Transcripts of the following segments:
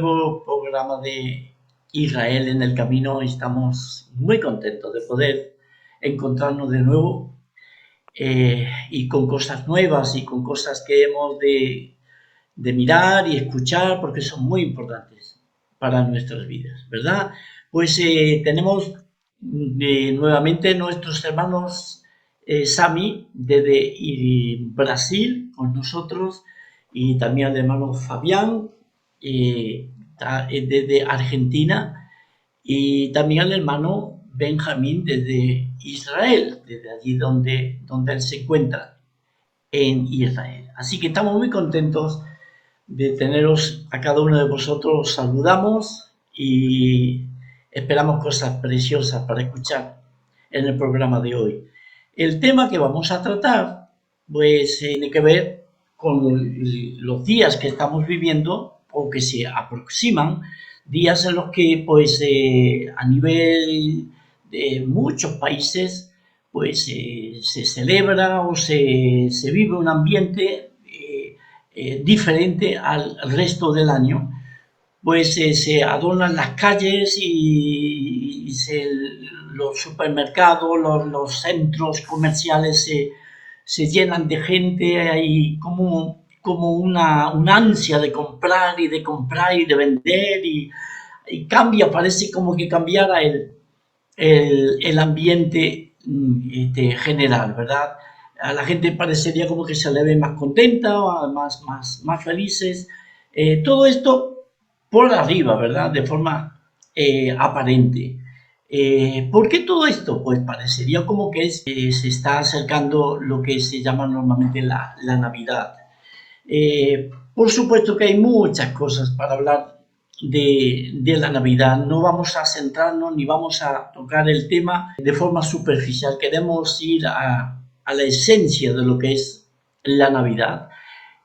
nuevo programa de Israel en el camino. Estamos muy contentos de poder encontrarnos de nuevo y con cosas nuevas y con cosas que hemos de mirar y escuchar porque son muy importantes para nuestras vidas, ¿verdad? Pues tenemos nuevamente nuestros hermanos Sami desde Brasil con nosotros y también el hermano Fabián desde Argentina y también el hermano Benjamín desde Israel, desde allí donde él se encuentra, en Israel. Así que estamos muy contentos de teneros a cada uno de vosotros. Os saludamos y esperamos cosas preciosas para escuchar en el programa de hoy. El tema que vamos a tratar, pues, tiene que ver con los días que estamos viviendo o que se aproximan, días en los que, pues, a nivel de muchos países, pues, se celebra o se vive un ambiente diferente al resto del año, pues se adornan las calles y los supermercados, los centros comerciales se llenan de gente, hay como una ansia de comprar y de comprar y de vender y cambia, parece como que cambiara el ambiente general, ¿verdad? A la gente parecería como que se le ve más contenta, más felices. Todo esto por arriba, ¿verdad? De forma aparente. ¿Por qué todo esto? Pues parecería como que se está acercando lo que se llama normalmente la Navidad. Por supuesto que hay muchas cosas para hablar de la Navidad. No vamos a centrarnos ni vamos a tocar el tema de forma superficial. Queremos ir a la esencia de lo que es la Navidad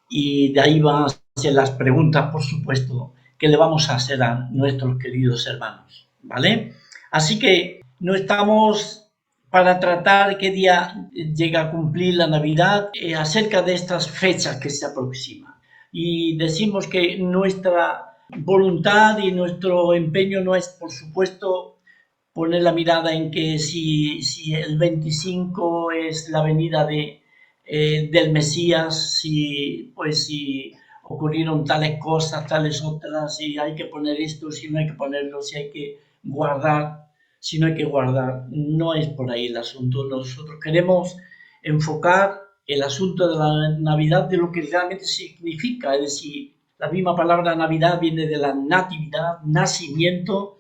y de ahí van a ser las preguntas, por supuesto, que le vamos a hacer a nuestros queridos hermanos, ¿vale? Así que no estamos para tratar qué día llega a cumplir la Navidad acerca de estas fechas que se aproximan. Y decimos que nuestra voluntad y nuestro empeño no es, por supuesto, poner la mirada en que si el 25 es la venida del Mesías, si ocurrieron tales cosas, tales otras, si hay que poner esto, si no hay que ponerlo, si hay que guardar, si no hay que guardar. No es por ahí el asunto. Nosotros queremos enfocar el asunto de la Navidad de lo que realmente significa, es decir, la misma palabra Navidad viene de la natividad, nacimiento.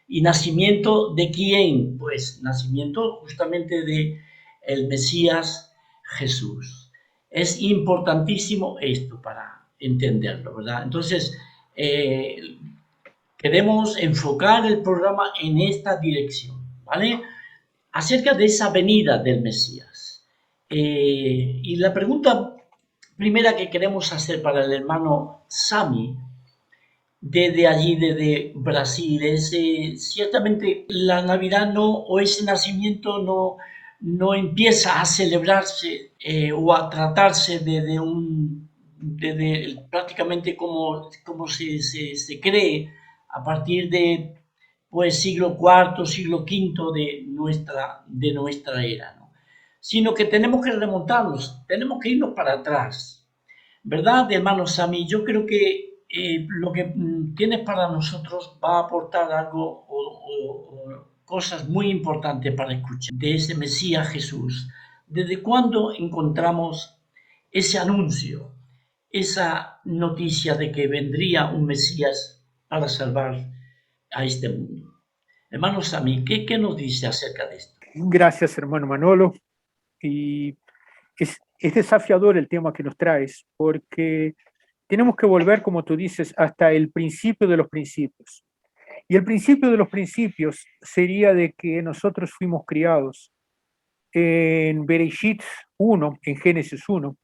¿Y nacimiento de quién? Pues nacimiento justamente de el Mesías Jesús. Es importantísimo esto para entenderlo, ¿verdad? Entonces, queremos enfocar el programa en esta dirección, ¿vale? Acerca de esa venida del Mesías. Y la pregunta primera que queremos hacer para el hermano Sami desde allí, desde Brasil. Ciertamente la Navidad no, o ese nacimiento no empieza a celebrarse o a tratarse desde prácticamente como se cree a partir de pues siglo cuarto, siglo quinto de nuestra era, ¿no? Sino que tenemos que remontarnos, tenemos que irnos para atrás, ¿verdad, hermano Sami? Yo creo que lo que tienes para nosotros va a aportar algo o cosas muy importantes para escuchar de ese Mesías Jesús. ¿Desde cuándo encontramos ese anuncio, esa noticia de que vendría un Mesías para salvar a este mundo? Hermano Sami, ¿qué nos dice acerca de esto? Gracias, hermano Manolo. Y es desafiador el tema que nos traes, porque tenemos que volver, como tú dices, hasta el principio de los principios. Y el principio de los principios sería de que nosotros fuimos criados en Bereshit 1, en Génesis 1,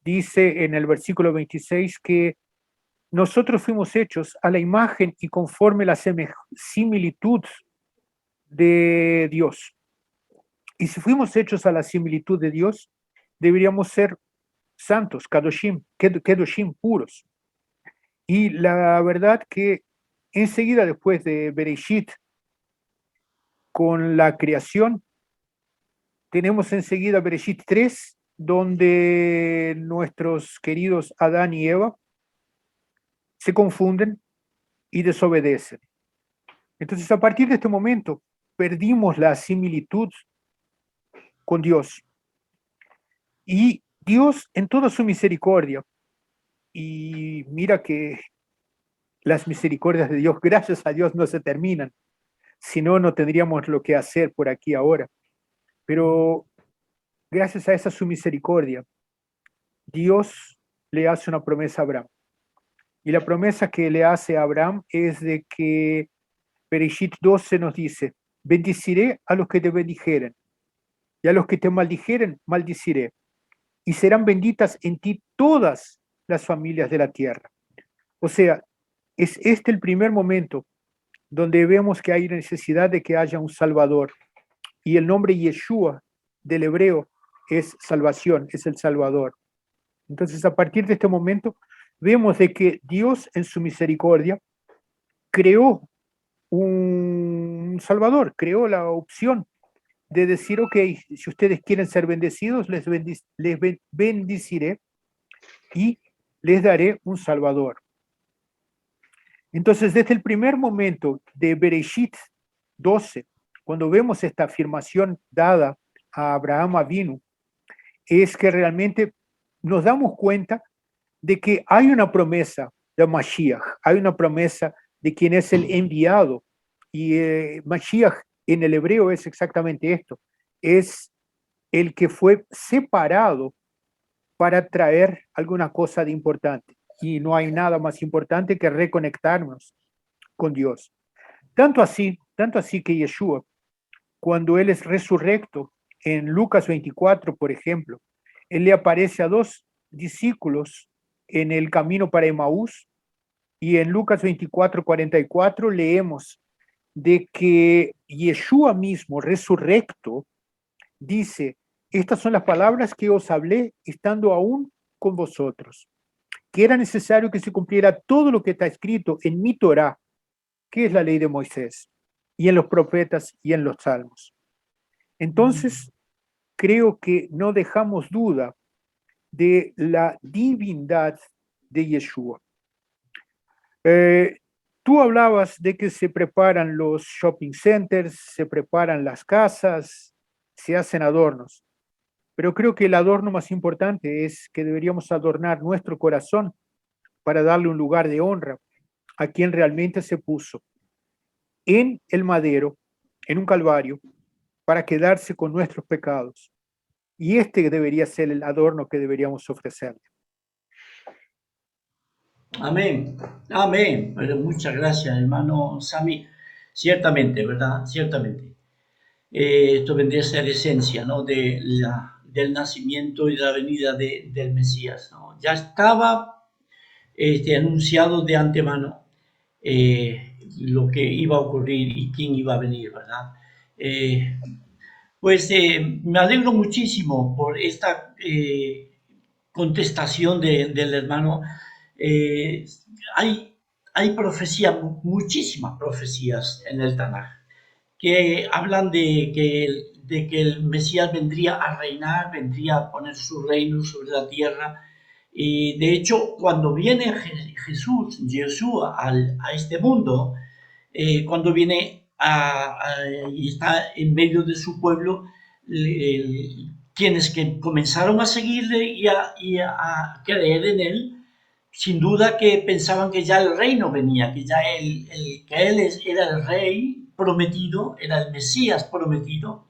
dice en el versículo 26 que nosotros fuimos hechos a la imagen y conforme la similitud de Dios. Y si fuimos hechos a la similitud de Dios, deberíamos ser santos, kedoshim puros. Y la verdad que enseguida después de Bereshit, con la creación, tenemos enseguida Bereshit 3, donde nuestros queridos Adán y Eva se confunden y desobedecen. Entonces, a partir de este momento, perdimos la similitud con Dios. Y Dios, en toda su misericordia, y mira que las misericordias de Dios, gracias a Dios, no se terminan, si no, no tendríamos lo que hacer por aquí ahora. Pero gracias a esa su misericordia, Dios le hace una promesa a Abraham. Y la promesa que le hace a Abraham es de que Bereshit 12 nos dice: bendiciré a los que te bendijeren, y a los que te maldijeren, maldiciré. Y serán benditas en ti todas las familias de la tierra. O sea, es este el primer momento donde vemos que hay necesidad de que haya un Salvador. Y el nombre Yeshua del hebreo es salvación, es el Salvador. Entonces, a partir de este momento, vemos de que Dios en su misericordia creó un Salvador, creó la opción de decir: ok, si ustedes quieren ser bendecidos, les bendiciré y les daré un Salvador. Entonces, desde el primer momento de Bereshit 12, cuando vemos esta afirmación dada a Abraham Avinu, es que realmente nos damos cuenta de que hay una promesa de Mashiach, hay una promesa de quien es el enviado. Y Mashiach en el hebreo es exactamente esto, es el que fue separado para traer alguna cosa de importante. Y no hay nada más importante que reconectarnos con Dios. Tanto así que Yeshua, cuando él es resurrecto, en Lucas 24, por ejemplo, él le aparece a dos discípulos en el camino para Emaús, y en Lucas 24:44 leemos de que Yeshua mismo, resurrecto, dice: estas son las palabras que os hablé estando aún con vosotros, que era necesario que se cumpliera todo lo que está escrito en mi Torá, que es la ley de Moisés, y en los profetas y en los salmos. Entonces, creo que no dejamos duda de la divindad de Yeshua. Tú hablabas de que se preparan los shopping centers, se preparan las casas, se hacen adornos, pero creo que el adorno más importante es que deberíamos adornar nuestro corazón para darle un lugar de honra a quien realmente se puso en el madero, en un calvario, para quedarse con nuestros pecados. Y este debería ser el adorno que deberíamos ofrecerle. Amén, amén. Pero muchas gracias, hermano Sami. Ciertamente, ¿verdad? Ciertamente. Esto vendría a ser esencia, ¿no? Del nacimiento y de la venida del Mesías, ¿no? Ya estaba anunciado de antemano lo que iba a ocurrir y quién iba a venir, ¿verdad? Eh, pues me alegro muchísimo por esta contestación del hermano. Eh, hay, hay profecías, muchísimas profecías en el Tanaj, que hablan de que el Mesías vendría a reinar, vendría a poner su reino sobre la tierra. Y de hecho, cuando viene Jesús, Yeshua, a este mundo, cuando viene y está en medio de su pueblo, quienes que comenzaron a seguirle y a creer en él, sin duda que pensaban que ya el reino venía, que ya que él era el rey prometido, era el Mesías prometido,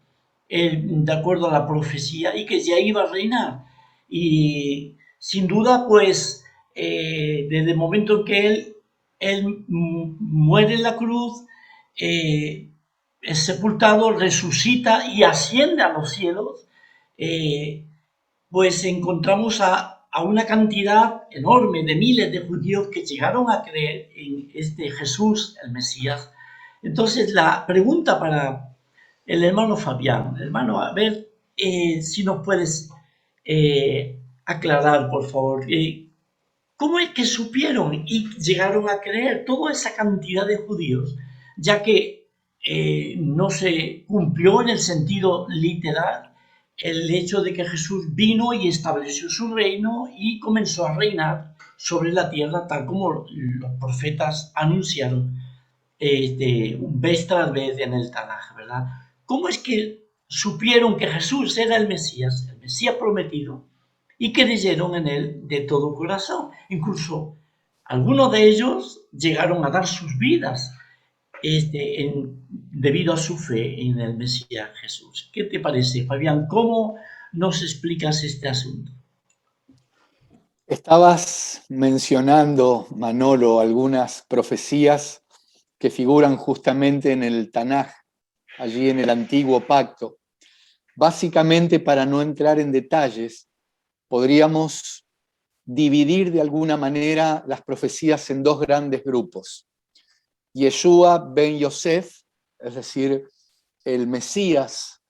de acuerdo a la profecía, y que ya iba a reinar. Y sin duda, pues, desde el momento en que él muere en la cruz, es sepultado, resucita y asciende a los cielos, pues encontramos a una cantidad enorme de miles de judíos que llegaron a creer en este Jesús, el Mesías. Entonces, la pregunta para el hermano Fabián, hermano, a ver si nos puedes aclarar, por favor, ¿Cómo es que supieron y llegaron a creer toda esa cantidad de judíos? Ya que no se cumplió en el sentido literal el hecho de que Jesús vino y estableció su reino y comenzó a reinar sobre la tierra tal como los profetas anunciaron vez tras vez en el Tanaj, ¿verdad? ¿Cómo es que supieron que Jesús era el Mesías prometido, y creyeron en él de todo corazón? Incluso algunos de ellos llegaron a dar sus vidas debido a su fe en el Mesías Jesús. ¿Qué te parece, Fabián? ¿Cómo nos explicas este asunto? Estabas mencionando, Manolo, algunas profecías que figuran justamente en el Tanaj, allí en el Antiguo Pacto. Básicamente, para no entrar en detalles, podríamos dividir de alguna manera las profecías en dos grandes grupos. Yeshua ben Yosef, es decir, el Mesías,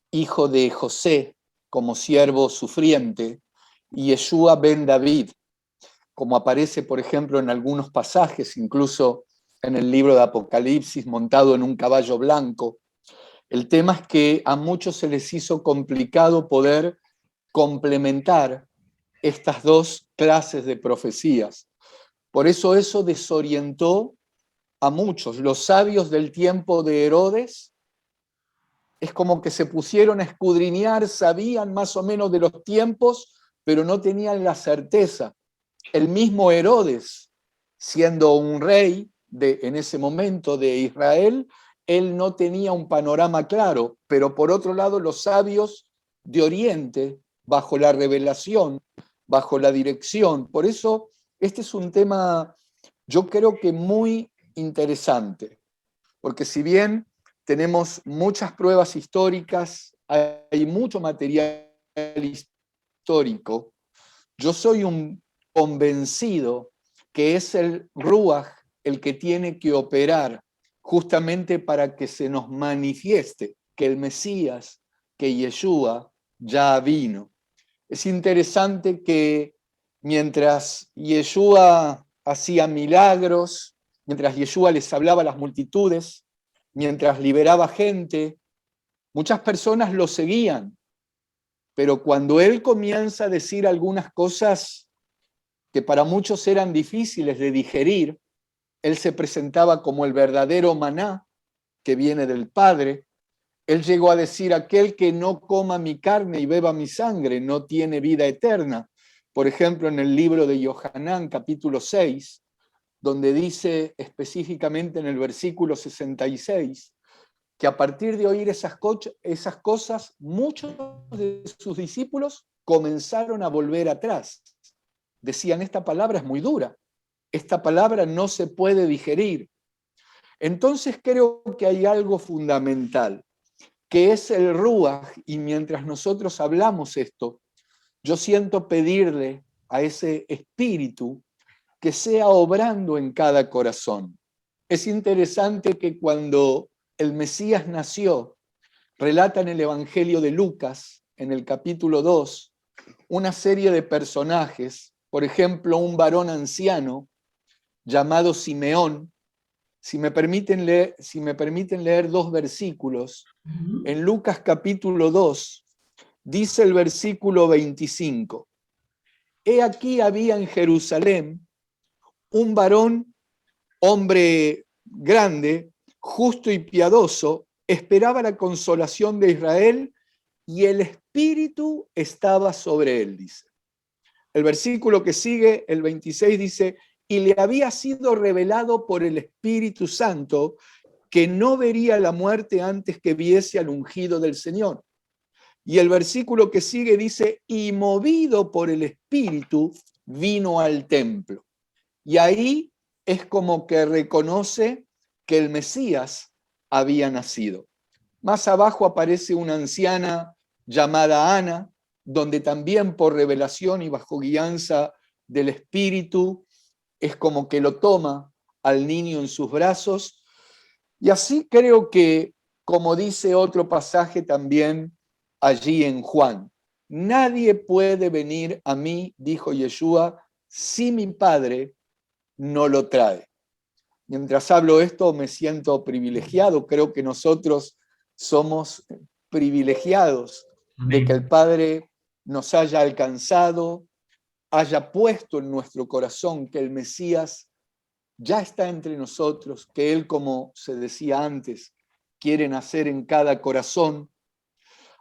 hijo de José, como siervo sufriente, y Yeshua ben David, como aparece, por ejemplo, en algunos pasajes, incluso en el libro de Apocalipsis, montado en un caballo blanco. El tema es que a muchos se les hizo complicado poder complementar estas dos clases de profecías. Por eso desorientó a muchos. Los sabios del tiempo de Herodes es como que se pusieron a escudriñar, sabían más o menos de los tiempos, pero no tenían la certeza. El mismo Herodes, siendo un rey en ese momento de Israel, él no tenía un panorama claro, pero por otro lado los sabios de Oriente, bajo la revelación, bajo la dirección. Por eso este es un tema, yo creo que muy interesante, porque si bien tenemos muchas pruebas históricas, hay mucho material histórico, yo soy un convencido que es el Ruach el que tiene que operar justamente para que se nos manifieste que el Mesías, que Yeshua ya vino. Es interesante que mientras Yeshua hacía milagros, mientras Yeshua les hablaba a las multitudes, mientras liberaba gente, muchas personas lo seguían, pero cuando él comienza a decir algunas cosas que para muchos eran difíciles de digerir, él se presentaba como el verdadero maná que viene del Padre. Él llegó a decir: aquel que no coma mi carne y beba mi sangre no tiene vida eterna. Por ejemplo, en el libro de Yohanan, capítulo 6, donde dice específicamente en el versículo 66, que a partir de oír esas cosas, muchos de sus discípulos comenzaron a volver atrás. Decían: esta palabra es muy dura, esta palabra no se puede digerir. Entonces creo que hay algo fundamental, que es el Ruach, y mientras nosotros hablamos esto, yo siento pedirle a ese espíritu que sea obrando en cada corazón. Es interesante que cuando el Mesías nació, relata en el Evangelio de Lucas, en el capítulo 2, una serie de personajes, por ejemplo, un varón anciano llamado Simeón. Si me permiten leer dos versículos, en Lucas capítulo 2, dice el versículo 25, he aquí había en Jerusalén un varón, hombre grande, justo y piadoso, esperaba la consolación de Israel y el Espíritu estaba sobre él, dice. El versículo que sigue, el 26, dice, y le había sido revelado por el Espíritu Santo que no vería la muerte antes que viese al ungido del Señor. Y el versículo que sigue dice, y movido por el Espíritu, vino al templo. Y ahí es como que reconoce que el Mesías había nacido. Más abajo aparece una anciana llamada Ana, donde también por revelación y bajo guianza del Espíritu, es como que lo toma al niño en sus brazos. Y así creo que, como dice otro pasaje también allí en Juan, nadie puede venir a mí, dijo Yeshua, si mi Padre no lo trae. Mientras hablo esto me siento privilegiado, creo que nosotros somos privilegiados de que el Padre nos haya alcanzado, haya puesto en nuestro corazón que el Mesías ya está entre nosotros, que Él, como se decía antes, quiere nacer en cada corazón.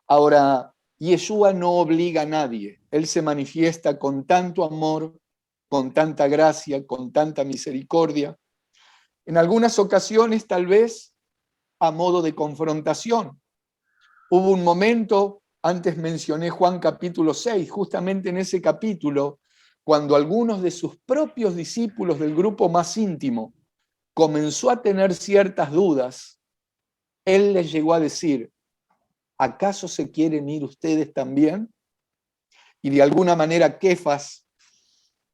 Ahora, Yeshua no obliga a nadie, Él se manifiesta con tanto amor, con tanta gracia, con tanta misericordia. En algunas ocasiones, tal vez, a modo de confrontación. Hubo un momento, antes mencioné Juan capítulo 6, justamente en ese capítulo, cuando algunos de sus propios discípulos del grupo más íntimo comenzó a tener ciertas dudas, Él les llegó a decir, ¿acaso se quieren ir ustedes también? Y de alguna manera Kefas,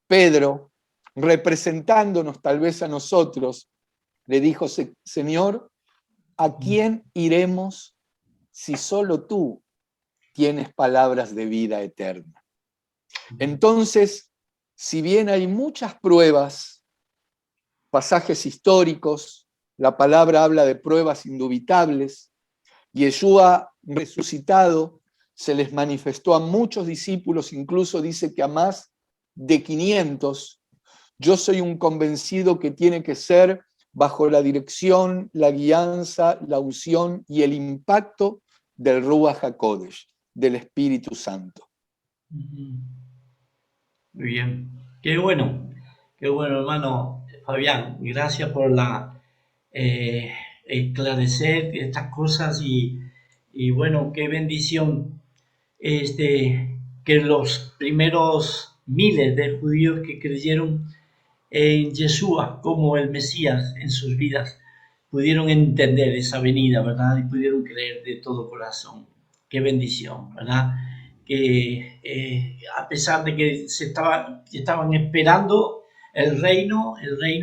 Pedro, representándonos tal vez a nosotros, le dijo, Señor, ¿a quién iremos si solo tú tienes palabras de vida eterna? Entonces, si bien hay muchas pruebas, pasajes históricos, la palabra habla de pruebas indubitables, Yeshua resucitado se les manifestó a muchos discípulos, incluso dice que a más de 500. Yo soy un convencido que tiene que ser bajo la dirección, la guianza, la unción y el impacto del Ruach HaKodesh, del Espíritu Santo. Muy bien, qué bueno, hermano Fabián. Gracias por esclarecer estas cosas y bueno, qué bendición que los primeros miles de judíos que creyeron en Yeshua como el Mesías en sus vidas pudieron entender esa venida, ¿verdad? Y pudieron creer de todo corazón. Qué bendición, ¿verdad? Que a pesar de que estaban esperando el reino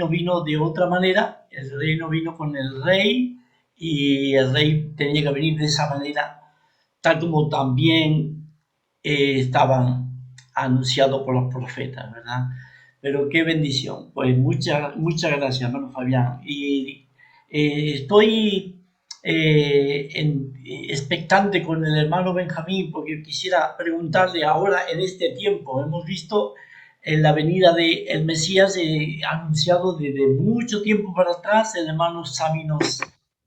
vino de otra manera, el reino vino con el rey y el rey tenía que venir de esa manera, tal como también estaban anunciados por los profetas, ¿verdad? Pero qué bendición. Pues muchas gracias, hermano Fabián. Y estoy expectante con el hermano Benjamín porque quisiera preguntarle ahora en este tiempo. Hemos visto la venida del Mesías anunciado desde mucho tiempo para atrás. El hermano Sami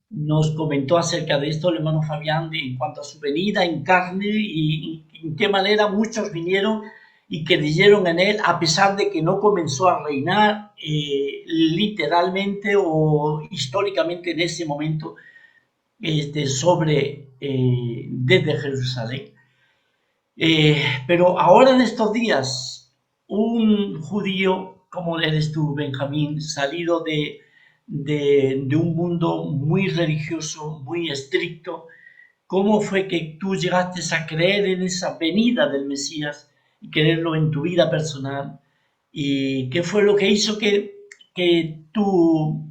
nos comentó acerca de esto, el hermano Fabián, en cuanto a su venida en carne y en qué manera muchos vinieron y creyeron en él, a pesar de que no comenzó a reinar literalmente o históricamente en ese momento desde Jerusalén. Pero ahora en estos días, un judío como eres tú, Benjamín, salido de un mundo muy religioso, muy estricto, ¿cómo fue que tú llegaste a creer en esa venida del Mesías y creerlo en tu vida personal? ¿Y qué fue lo que hizo que tu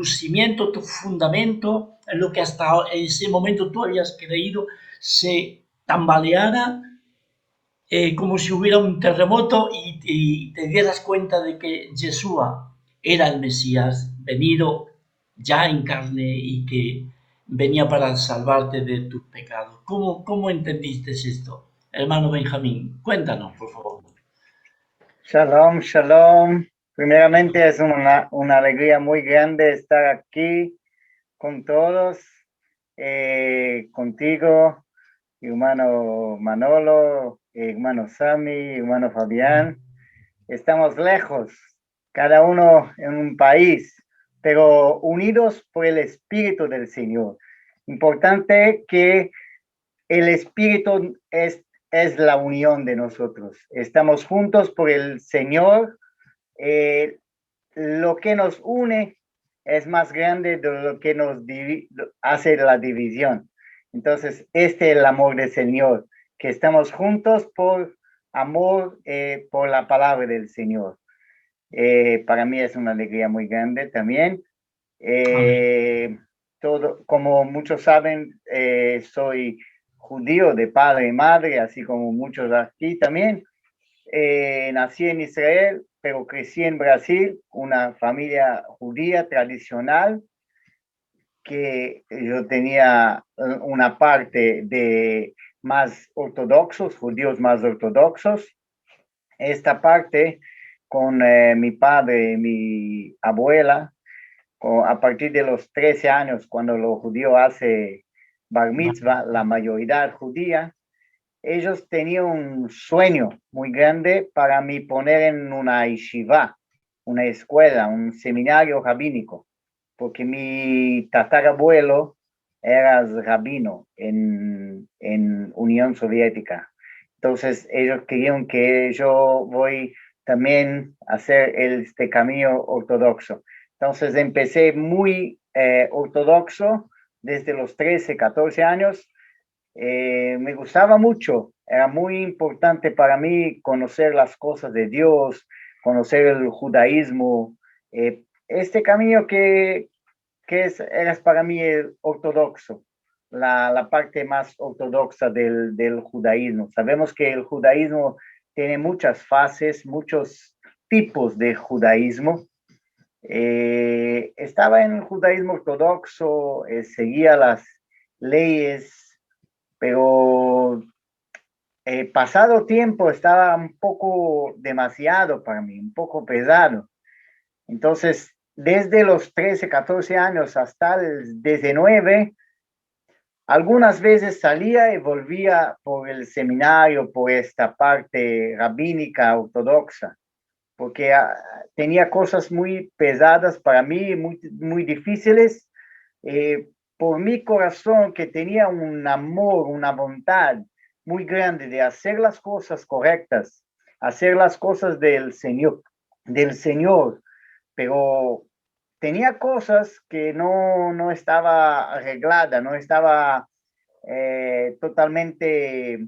cimiento, tu fundamento, en lo que hasta ese momento tú habías creído, se tambaleara como si hubiera un terremoto y te dieras cuenta de que Yeshua era el Mesías venido ya en carne y que venía para salvarte de tus pecados? ¿Cómo entendiste esto, hermano Benjamín? Cuéntanos, por favor. Shalom, shalom. Primeramente es una alegría muy grande estar aquí con todos, contigo, hermano Manolo, hermano Sami, hermano Fabián. Estamos lejos, cada uno en un país, pero unidos por el Espíritu del Señor. Importante que el Espíritu es la unión de nosotros. Estamos juntos por el Señor. Lo que nos une es más grande de lo que nos hace la división. Entonces, este es el amor del Señor, que estamos juntos por amor, por la palabra del Señor. Para mí es una alegría muy grande también. Como muchos saben, soy judío de padre y madre, así como muchos aquí también. nací en Israel, pero crecí en Brasil, una familia judía tradicional, que yo tenía una parte de más ortodoxos, judíos más ortodoxos. Esta parte con mi padre y mi abuela, a partir de los 13 años, cuando los judíos hacen bar mitzvah, la mayoría judía, ellos tenían un sueño muy grande para mí poner en una yeshiva, una escuela, un seminario rabínico, porque mi tatarabuelo era rabino en Unión Soviética. Entonces ellos querían que yo voy también a hacer este camino ortodoxo. Entonces empecé muy ortodoxo desde los 13, 14 años. Me gustaba mucho, era muy importante para mí conocer las cosas de Dios, conocer el judaísmo, este camino que era para mí el ortodoxo, la parte más ortodoxa del judaísmo. Sabemos que el judaísmo tiene muchas fases, muchos tipos de judaísmo. Estaba en el judaísmo ortodoxo, seguía las leyes, pero pasado tiempo estaba un poco demasiado para mí, un poco pesado. Entonces, desde los 13, 14 años hasta el 19, algunas veces salía y volvía por el seminario, por esta parte rabínica ortodoxa, porque tenía cosas muy pesadas para mí, muy, muy difíciles, por mi corazón, que tenía un amor, una voluntad muy grande de hacer las cosas correctas, hacer las cosas del Señor, pero tenía cosas que no estaba arreglada, no estaba totalmente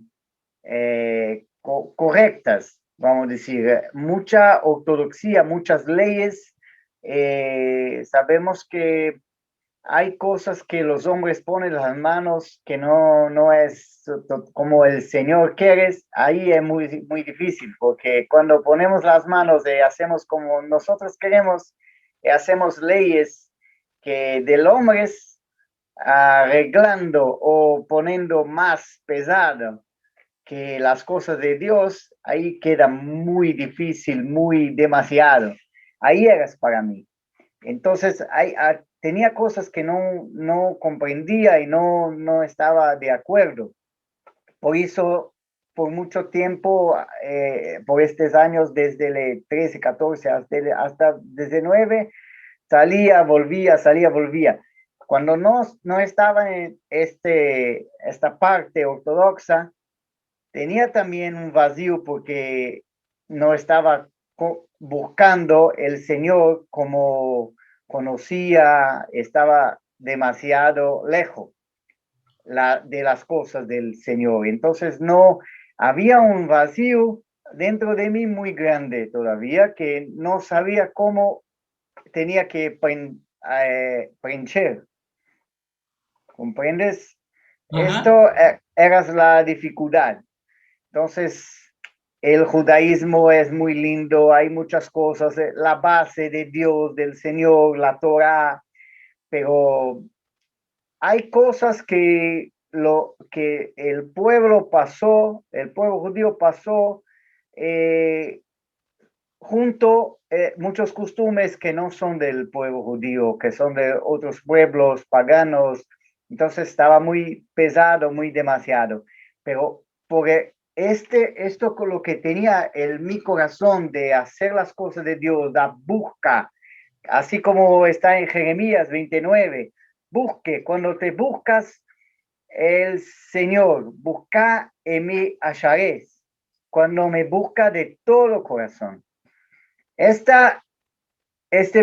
correctas, vamos a decir, mucha ortodoxia, muchas leyes. Sabemos que hay cosas que los hombres ponen las manos que no es como el Señor quiere. Ahí es muy, muy difícil, porque cuando ponemos las manos y hacemos como nosotros queremos, hacemos leyes que del hombre arreglando o poniendo más pesado que las cosas de Dios, ahí queda muy difícil, muy demasiado. Ahí eras para mí. Entonces, tenía cosas que no comprendía y no estaba de acuerdo. Por eso, por mucho tiempo, por estos años, desde el 13, 14 hasta 19, salía, volvía. Cuando no estaba en esta parte ortodoxa, tenía también un vacío porque no estaba buscando el Señor como conocía, estaba demasiado lejos de las cosas del Señor. Entonces no había un vacío dentro de mí muy grande todavía, que no sabía cómo tenía que preencher. ¿Comprendes? Ajá. Esto era la dificultad. Entonces, el judaísmo es muy lindo, hay muchas cosas, la base de Dios, del Señor, la Torah, pero hay cosas que el pueblo judío pasó, junto muchos costumbres que no son del pueblo judío, que son de otros pueblos paganos. Entonces estaba muy pesado, muy demasiado, pero porque esto con lo que tenía mi corazón de hacer las cosas de Dios, la busca, así como está en Jeremías 29, busque, cuando te buscas el Señor, busca en mí hallaréis, cuando me busca de todo corazón. Este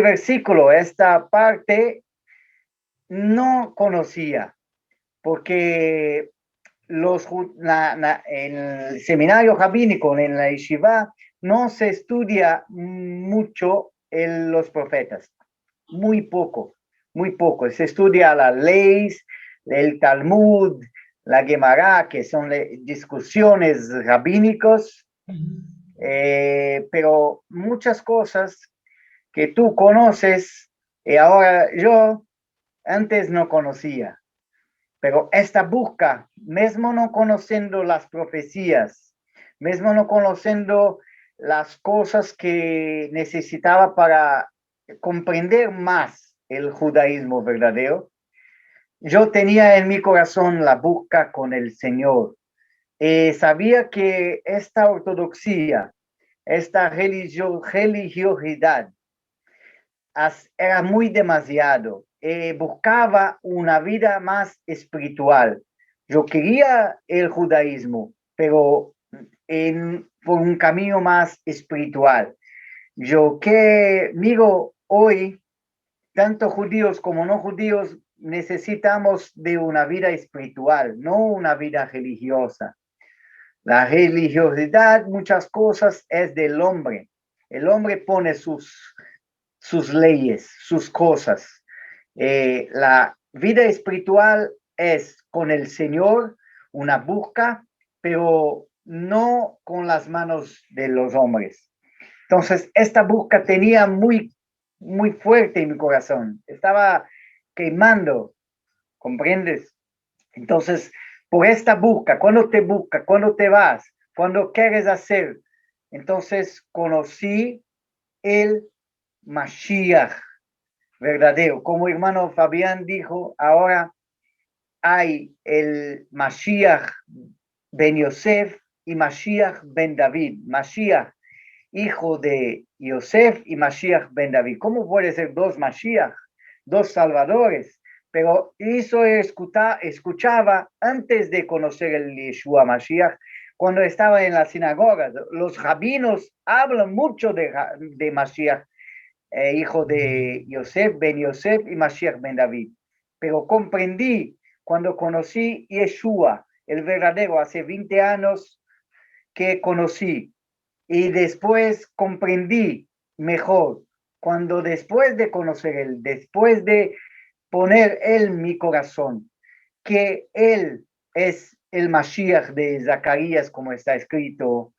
versículo, esta parte, no conocía, porque en el seminario rabínico, en la yeshiva, no se estudia mucho los profetas, muy poco. Se estudia las leyes, el Talmud, la Gemara, que son discusiones rabínicos, pero muchas cosas que tú conoces, y ahora yo antes no conocía, pero esta busca, mismo no conociendo las profecías, mismo no conociendo las cosas que necesitaba para comprender más el judaísmo verdadero, yo tenía en mi corazón la busca con el Señor. Sabía que esta ortodoxia, esta religiosidad, era muy demasiado. Buscaba una vida más espiritual. Yo quería el judaísmo, pero por un camino más espiritual. Yo que miro hoy, tanto judíos como no judíos, necesitamos de una vida espiritual, no una vida religiosa. La religiosidad, muchas cosas, es del hombre. El hombre pone sus leyes, sus cosas. La vida espiritual es con el Señor, una busca, pero no con las manos de los hombres. Entonces, esta busca tenía muy fuerte en mi corazón. Estaba quemando, ¿comprendes? Entonces, por esta busca, cuando te vas, cuando quieres hacer, entonces conocí el Mashiach verdadero. Como hermano Fabián dijo, ahora hay el Mashiach ben Yosef y Mashiach ben David. Mashiach, hijo de Yosef, y Mashiach ben David. ¿Cómo puede ser dos Mashiach, dos salvadores? Pero eso escuchaba antes de conocer el Yeshua Mashiach, cuando estaba en la sinagoga. Los rabinos hablan mucho de Mashiach, hijo de Yosef, ben Yosef y Mashiach ben David. Pero comprendí cuando conocí Yeshua, el verdadero, hace 20 años que conocí. Y después comprendí mejor, cuando después de conocer él, después de poner en mi corazón, que él es el Mashiach de Zacarías, como está escrito,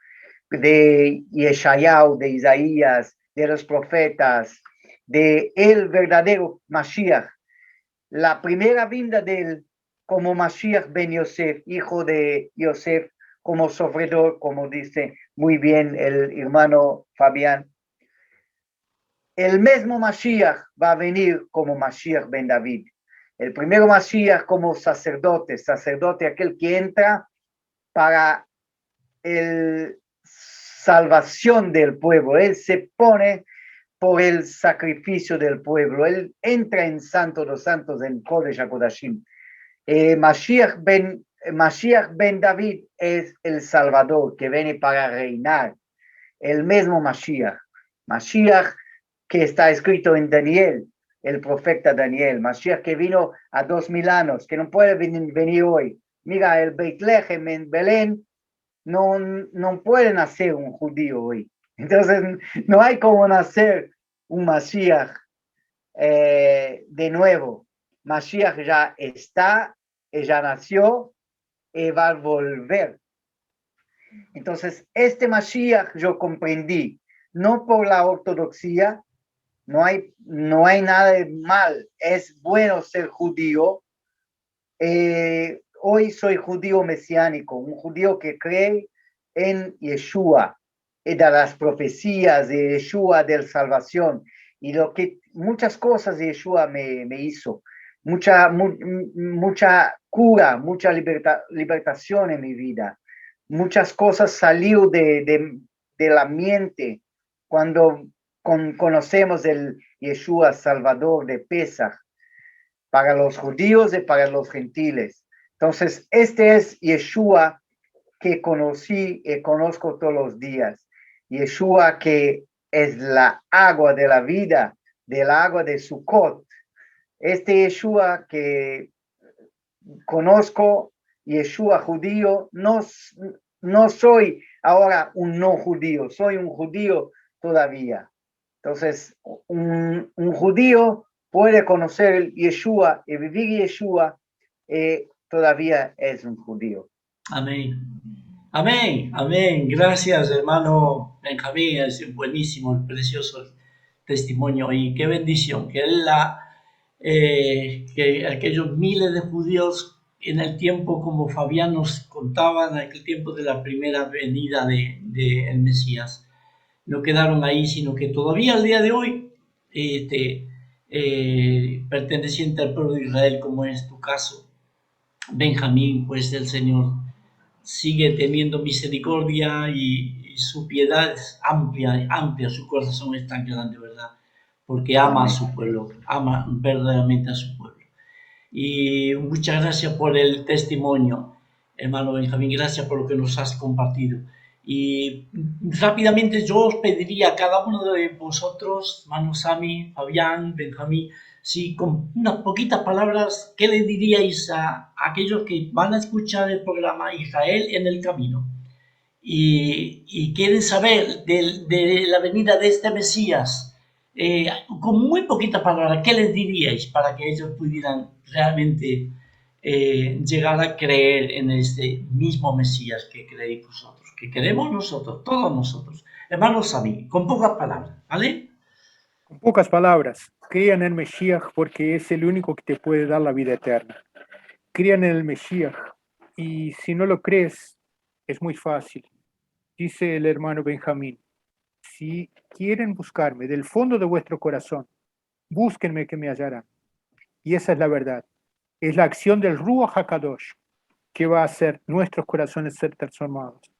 de Yeshayahu, de Isaías, de los profetas, de el verdadero Mashiach, la primera vinda de él como Mashiach ben Yosef, hijo de Yosef, como sofredor, como dice muy bien el hermano Fabián. El mismo Mashiach va a venir como Mashiach ben David. El primero Mashiach como sacerdote aquel que entra para la salvación del pueblo. Él se pone por el sacrificio del pueblo. Él entra en Santo de Santos, en Kodesh HaKodashim. Mashiach ben David es el Salvador que viene para reinar. El mismo Mashiach. Mashiach que está escrito en Daniel, el profeta Daniel. Mashiach que vino a 2000 años, que no puede venir hoy. Mira, el Beit Lehem en Belén no puede nacer un judío hoy. Entonces, no hay como nacer un Mashiach de nuevo. Mashiach ya está, ya nació y va a volver. Entonces, este Mashiach yo comprendí, no por la ortodoxia, no hay nada de mal, es bueno ser judío. Hoy soy judío mesiánico, un judío que cree en Yeshua, de las profecías de Yeshua, de la salvación, y muchas cosas de Yeshua me hizo, mucha cura, mucha libertación en mi vida, muchas cosas salió de la mente cuando conocemos el Yeshua Salvador de Pesach, para los judíos y para los gentiles. Entonces, este es Yeshua que conocí y conozco todos los días. Yeshua que es la agua de la vida, del agua de Sukkot. Este Yeshua que conozco, Yeshua judío, no soy ahora un no judío, soy un judío todavía. Entonces, un judío puede conocer Yeshua y vivir Yeshua, todavía es un judío. Amén. Amén, amén. Gracias, hermano Benjamín. Es buenísimo, precioso testimonio. Y qué bendición que aquellos miles de judíos en el tiempo, como Fabián nos contaba, en aquel tiempo de la primera venida de el Mesías, no quedaron ahí, sino que todavía al día de hoy, perteneciente al pueblo de Israel, como es tu caso, Benjamín, pues el Señor sigue teniendo misericordia y su piedad es amplia, amplia, su corazón es tan grande, ¿verdad? Porque ama a Amén. su pueblo, ama verdaderamente a su pueblo. Y muchas gracias por el testimonio, hermano Benjamín, gracias por lo que nos has compartido. Y rápidamente yo os pediría a cada uno de vosotros, hermano Sami, Fabián, Benjamín, si con unas poquitas palabras, ¿qué le diríais a aquellos que van a escuchar el programa Israel en el Camino? Y quieren saber de la venida de este Mesías, con muy poquitas palabras, ¿qué les diríais para que ellos pudieran realmente llegar a creer en este mismo Mesías que creéis vosotros, que queremos nosotros, todos nosotros? Hermanos, a mí, con pocas palabras, ¿vale? Con pocas palabras, crean en el Mesías porque es el único que te puede dar la vida eterna. Crean en el Mesías y si no lo crees, es muy fácil. Dice el hermano Benjamín, si quieren buscarme del fondo de vuestro corazón, búsquenme que me hallarán. Y esa es la verdad. Es la acción del Ruach HaKadosh que va a hacer nuestros corazones ser transformados.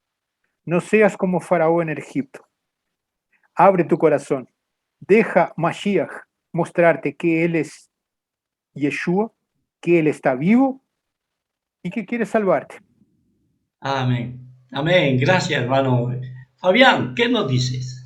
No seas como Faraón en Egipto. Abre tu corazón. Deja Mashiach mostrarte que Él es Yeshua, que Él está vivo y que quiere salvarte. Amén. Amén. Gracias, hermano. Fabián, ¿qué nos dices?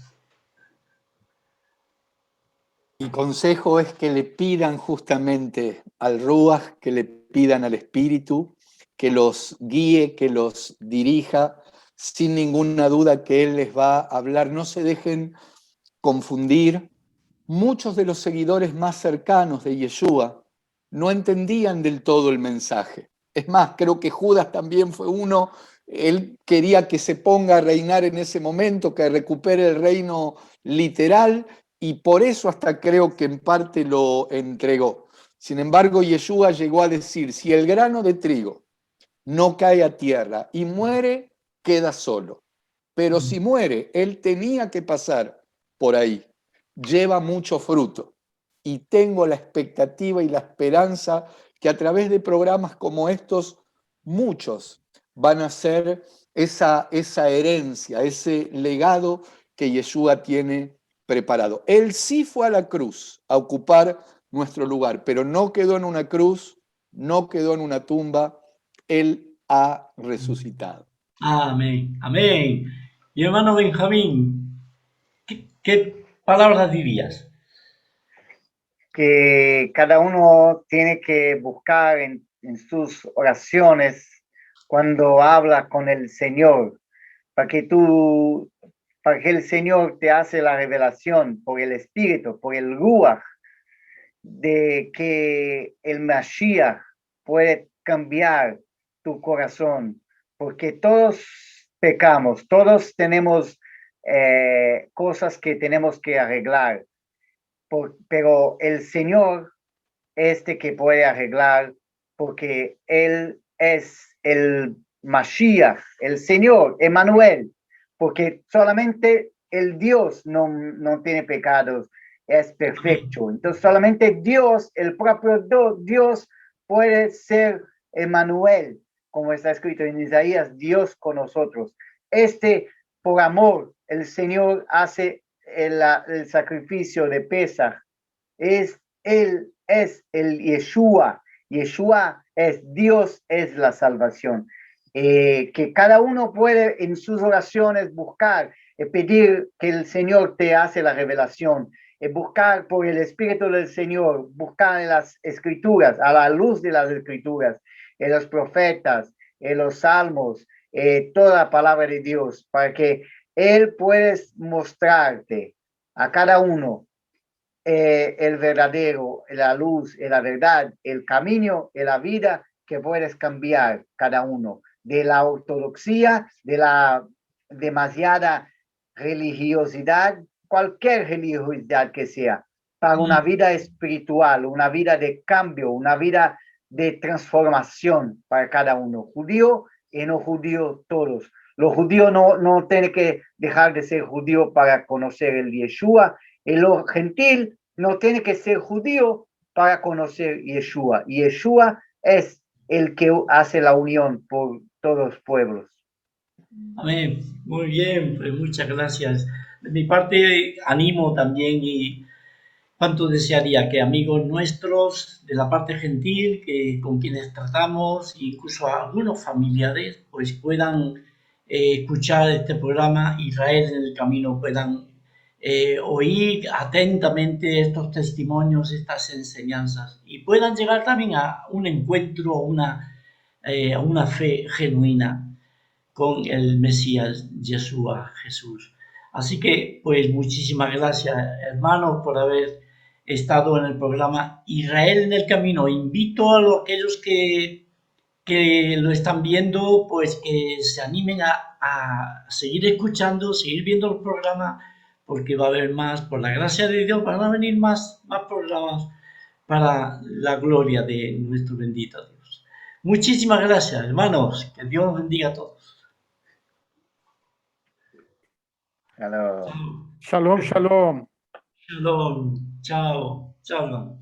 Mi consejo es que le pidan justamente al Ruach, que le pidan al Espíritu, que los guíe, que los dirija, sin ninguna duda que Él les va a hablar. No se dejen confundir. Muchos de los seguidores más cercanos de Yeshua no entendían del todo el mensaje. Es más, creo que Judas también fue uno. Él quería que se ponga a reinar en ese momento, que recupere el reino literal, y por eso hasta creo que en parte lo entregó. Sin embargo, Yeshua llegó a decir, si el grano de trigo no cae a tierra y muere, queda solo. Pero si muere, él tenía que pasar por ahí. Lleva mucho fruto. Y tengo la expectativa y la esperanza que a través de programas como estos, muchos van a hacer esa herencia, ese legado que Yeshua tiene preparado. Él sí fue a la cruz a ocupar nuestro lugar, pero no quedó en una cruz, no quedó en una tumba, Él ha resucitado. Amén. Amén. Y hermano Benjamín, ¿qué palabras dirías? Que cada uno tiene que buscar en sus oraciones cuando habla con el Señor, para que para que el Señor te hace la revelación por el Espíritu, por el Ruach, de que el Mashiach puede cambiar tu corazón, porque todos pecamos, todos tenemos cosas que tenemos que arreglar, pero el Señor que puede arreglar, porque Él es el Mashiach, el Señor, Emmanuel, porque solamente el Dios no tiene pecados, es perfecto. Entonces solamente Dios, el propio Dios puede ser Emmanuel, como está escrito en Isaías, Dios con nosotros. Por amor, el Señor hace el sacrificio de Pesaj. Él es el Yeshua. Yeshua es Dios, es la salvación. Que cada uno puede en sus oraciones buscar, pedir que el Señor te hace la revelación, buscar por el Espíritu del Señor, buscar en las Escrituras, a la luz de las Escrituras, en los profetas, en los salmos, toda la palabra de Dios, para que Él pueda mostrarte a cada uno el verdadero, la luz, la verdad, el camino, la vida que puedes cambiar cada uno de la ortodoxia, de la demasiada religiosidad, cualquier religiosidad que sea, para una vida espiritual, una vida de cambio, una vida de transformación para cada uno, judío y no judío todos. Los judíos no tienen que dejar de ser judíos para conocer el Yeshua, y los gentil no tienen que ser judíos para conocer Yeshua. Y Yeshua es el que hace la unión por todos los pueblos. Amén. Muy bien, pues muchas gracias. De mi parte, animo también y cuánto desearía que amigos nuestros de la parte gentil, que con quienes tratamos, incluso algunos familiares, pues puedan escuchar este programa Israel en el Camino, puedan oír atentamente estos testimonios, estas enseñanzas y puedan llegar también a un encuentro, a una fe genuina con el Mesías Yeshua Jesús. Así que, pues muchísimas gracias, hermanos, por haber estado en el programa Israel en el Camino. Invito a aquellos que lo están viendo, pues que se animen a seguir escuchando, seguir viendo el programa, porque va a haber más, por la gracia de Dios, van a venir más programas para la gloria de nuestro bendito Dios. Muchísimas gracias, hermanos. Que Dios los bendiga a todos. Hello. Shalom, shalom. Shalom. Chao. Chao.